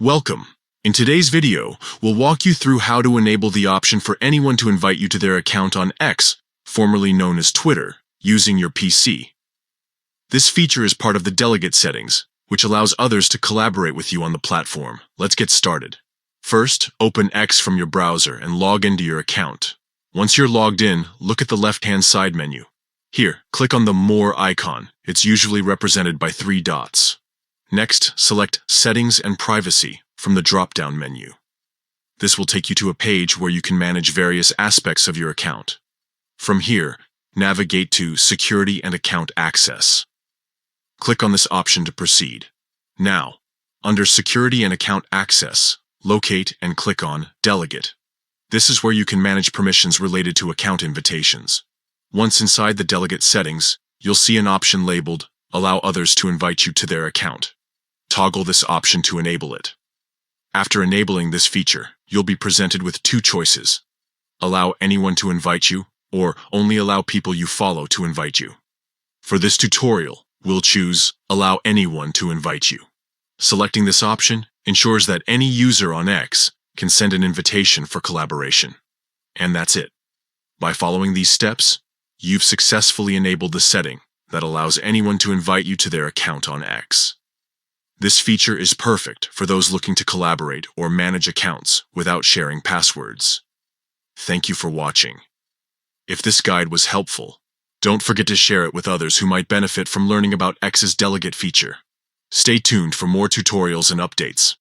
Welcome. In today's video, we'll walk you through how to enable the option for anyone to invite you to their account on X, formerly known as Twitter, using your PC. This feature is part of the Delegate settings, which allows others to collaborate with you on the platform. Let's get started. First, open X from your browser and log into your account. Once you're logged in, look at the left-hand side menu. Here, click on the More icon. It's usually represented by 3 dots. Next, select Settings and Privacy from the drop-down menu. This will take you to a page where you can manage various aspects of your account. From here, navigate to Security and Account Access. Click on this option to proceed. Now, under Security and Account Access, locate and click on Delegate. This is where you can manage permissions related to account invitations. Once inside the Delegate settings, you'll see an option labeled Allow others to invite you to their account. Toggle this option to enable it. After enabling this feature, you'll be presented with 2 choices: allow anyone to invite you, or only allow people you follow to invite you. For this tutorial, we'll choose Allow anyone to invite you. Selecting this option ensures that any user on X can send an invitation for collaboration. And that's it. By following these steps, you've successfully enabled the setting that allows anyone to invite you to their account on X. This feature is perfect for those looking to collaborate or manage accounts without sharing passwords. Thank you for watching. If this guide was helpful, don't forget to share it with others who might benefit from learning about X's Delegate feature. Stay tuned for more tutorials and updates.